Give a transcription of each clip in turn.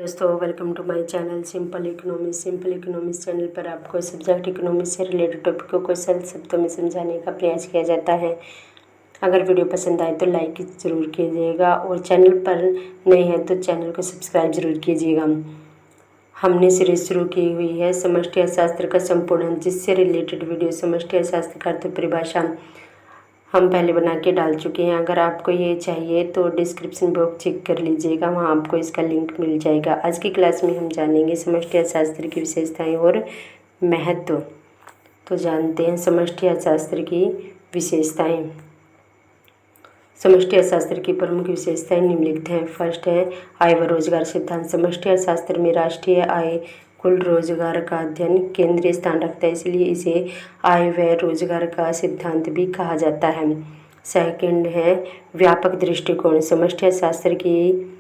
दोस्तों, welcome to my channel simple economics channel पर आपको सब्जेक्ट इकोनॉमिक्स से रिलेटेड टॉपिकों को सरल शब्दों में समझाने का प्रयास किया जाता है। अगर वीडियो पसंद आए तो लाइक ज़रूर कीजिएगा और चैनल पर नए हैं तो चैनल को सब्सक्राइब जरूर कीजिएगा। हमने सीरीज शुरू की हुई है समष्टि अर्थशास्त्र का संपूर्ण, जिससे रिलेटेड वीडियो समष्टि अर्थशास्त्र का अर्थ परिभाषा हम पहले बना के डाल चुके हैं। अगर आपको ये चाहिए तो डिस्क्रिप्शन बॉक्स चेक कर लीजिएगा, वहाँ आपको इसका लिंक मिल जाएगा। आज की क्लास में हम जानेंगे समष्टि अर्थशास्त्र की विशेषताएं और महत्व। तो जानते हैं समष्टि अर्थशास्त्र की विशेषताएं। समष्टि अर्थशास्त्र की प्रमुख विशेषताएं निम्नलिखित हैं। फर्स्ट है आय व रोजगार सिद्धांत। समष्टि अर्थशास्त्र में राष्ट्रीय आय, कुल रोजगार का अध्ययन केंद्रीय स्थान रखता है, इसलिए इसे आय व रोजगार का सिद्धांत भी कहा जाता है। सेकंड है व्यापक दृष्टिकोण। समष्टि अर्थशास्त्र की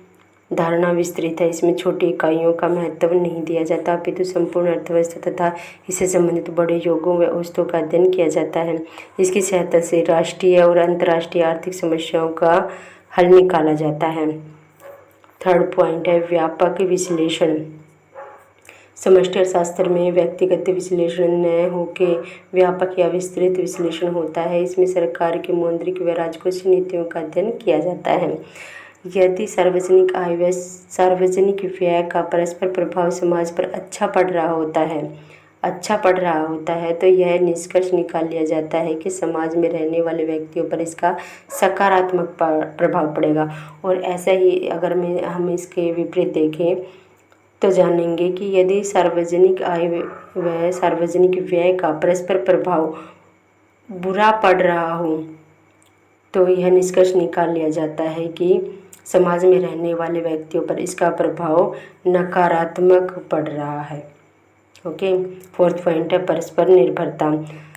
धारणा विस्तृत है, इसमें छोटी इकाइयों का महत्व नहीं दिया जाता, अपितु संपूर्ण अर्थव्यवस्था तथा इससे संबंधित बड़े योगों व औसतों का अध्ययन किया जाता है। इसकी सहायता से राष्ट्रीय और अंतर्राष्ट्रीय आर्थिक समस्याओं का हल निकाला जाता है। थर्ड पॉइंट है व्यापक विश्लेषण। समष्टि अर्थशास्त्र में व्यक्तिगत विश्लेषण न होके व्यापक या विस्तृत विश्लेषण होता है। इसमें सरकार की मौद्रिक व राजकोषीय नीतियों का अध्ययन किया जाता है। यदि सार्वजनिक आय व सार्वजनिक व्यय का परस्पर प्रभाव समाज पर अच्छा पड़ रहा होता है तो यह निष्कर्ष निकाल लिया जाता है कि समाज में रहने वाले व्यक्तियों पर इसका सकारात्मक प्रभाव पड़ेगा। और ऐसा ही अगर हम इसके विपरीत देखें तो जानेंगे कि यदि सार्वजनिक आय व सार्वजनिक व्यय का परस्पर प्रभाव बुरा पड़ रहा हो तो यह निष्कर्ष निकाल लिया जाता है कि समाज में रहने वाले व्यक्तियों पर इसका प्रभाव नकारात्मक पड़ रहा है। ओके। फोर्थ पॉइंट है परस्पर निर्भरता।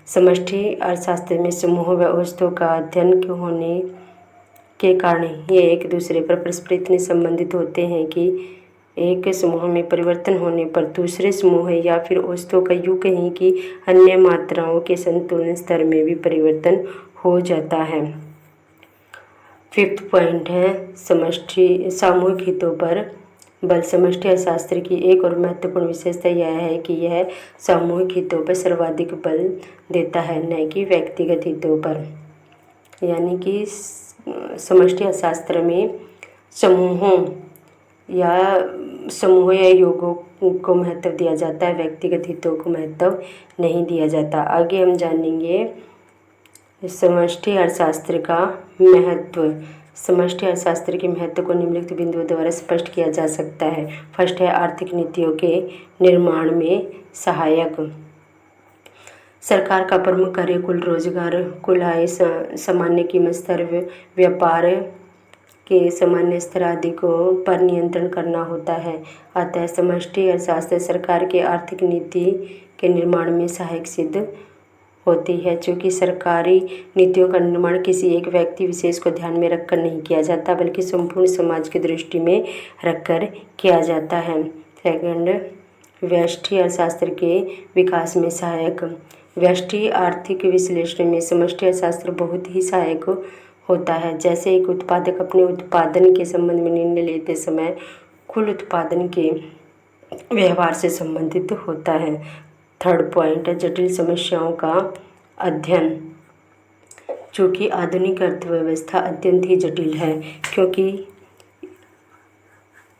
समष्टि अर्थशास्त्र में समूह व औसतों का अध्ययन होने के कारण ये एक दूसरे पर परस्पर इतने संबंधित होते हैं कि एक समूह में परिवर्तन होने पर दूसरे समूह या फिर औसतों का यूं कहीं कि अन्य मात्राओं के संतुलन स्तर में भी परिवर्तन हो जाता है। फिफ्थ पॉइंट है समष्टि सामूहिक हितों पर बल। समष्टि अर्थशास्त्र की एक और महत्वपूर्ण विशेषता यह है कि यह सामूहिक हितों पर सर्वाधिक बल देता है, न कि व्यक्तिगत हितों पर। यानी कि समष्टि अर्थशास्त्र में समूह या योगों को महत्व दिया जाता है, व्यक्तिगत हितों को महत्व नहीं दिया जाता। आगे हम जानेंगे समष्टि अर्थशास्त्र का महत्व। समष्टि अर्थशास्त्र के महत्व को निम्नलिखित बिंदुओं द्वारा स्पष्ट किया जा सकता है। फर्स्ट है आर्थिक नीतियों के निर्माण में सहायक। सरकार का प्रमुख कार्य कुल रोजगार, कुल आय, सामान्य कीमत स्तर, व्यापार के सामान्य स्तर आदि को पर नियंत्रण करना होता है। अतः समष्टि अर्थशास्त्र सरकार के आर्थिक नीति के निर्माण में सहायक सिद्ध होती है। चूँकि सरकारी नीतियों का निर्माण किसी एक व्यक्ति विशेष को ध्यान में रखकर नहीं किया जाता, बल्कि संपूर्ण समाज की दृष्टि में रखकर किया जाता है। सेकंड, व्यष्टि अर्थशास्त्र के विकास में सहायक। व्यष्टि आर्थिक विश्लेषण में समष्टि अर्थशास्त्र बहुत ही सहायक होता है। जैसे एक उत्पादक अपने उत्पादन के संबंध में निर्णय लेते समय कुल उत्पादन के व्यवहार से संबंधित होता है। थर्ड पॉइंट है जटिल समस्याओं का अध्ययन। चूँकि आधुनिक अर्थव्यवस्था अत्यंत ही जटिल है, क्योंकि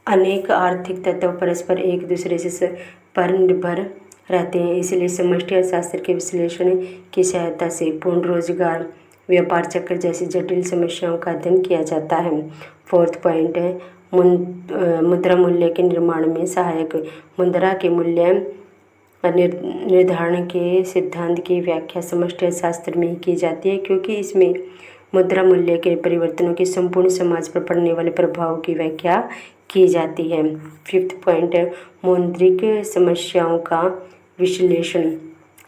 अनेक आर्थिक तत्व परस्पर एक दूसरे से पर निर्भर रहते हैं, इसलिए समष्टि अर्थशास्त्र के विश्लेषण की सहायता से पूर्ण रोजगार, व्यापार चक्र जैसी जटिल समस्याओं का अध्ययन किया जाता है। फोर्थ पॉइंट है मुद्रा मूल्य के निर्माण में सहायक। मुद्रा के मूल्य निर्धारण के सिद्धांत की व्याख्या समष्टि अर्थशास्त्र में ही की जाती है, क्योंकि इसमें मुद्रा मूल्य के परिवर्तनों के संपूर्ण समाज पर पड़ने वाले प्रभाव की व्याख्या की जाती है। फिफ्थ पॉइंट है मौद्रिक समस्याओं का विश्लेषण।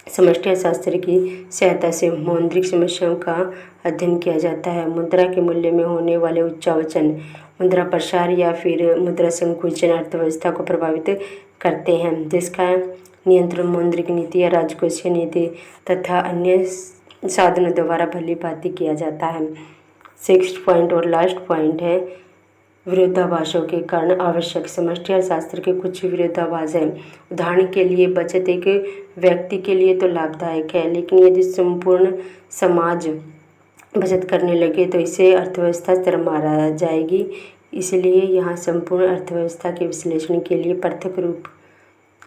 समष्टि अर्थशास्त्र की सहायता से मौद्रिक समस्याओं का अध्ययन किया जाता है। मुद्रा के मूल्य में होने वाले उच्चावचन, मुद्रा प्रसार या फिर मुद्रा संकुचन अर्थव्यवस्था को प्रभावित करते हैं, जिसका नियंत्रण मौद्रिक नीति या राजकोषीय नीति तथा अन्य साधनों द्वारा भली भांति किया जाता है। सिक्स्थ पॉइंट और लास्ट पॉइंट है विरोधाभासों के कारण आवश्यक समष्टि अर्थशास्त्र के कुछ विरोधाभास हैं। उदाहरण के लिए बचत एक व्यक्ति के लिए तो लाभदायक है, लेकिन यदि संपूर्ण समाज बचत करने लगे तो इससे अर्थव्यवस्था चरमरा जाएगी। इसलिए यहाँ संपूर्ण अर्थव्यवस्था के विश्लेषण के लिए पृथक रूप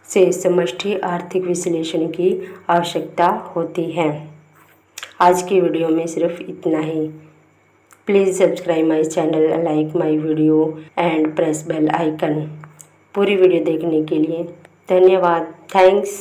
से समष्टि आर्थिक विश्लेषण की आवश्यकता होती है। आज की वीडियो में सिर्फ इतना ही। Please subscribe my channel, like my video and press bell icon. पूरी वीडियो देखने के लिए धन्यवाद। थैंक्स।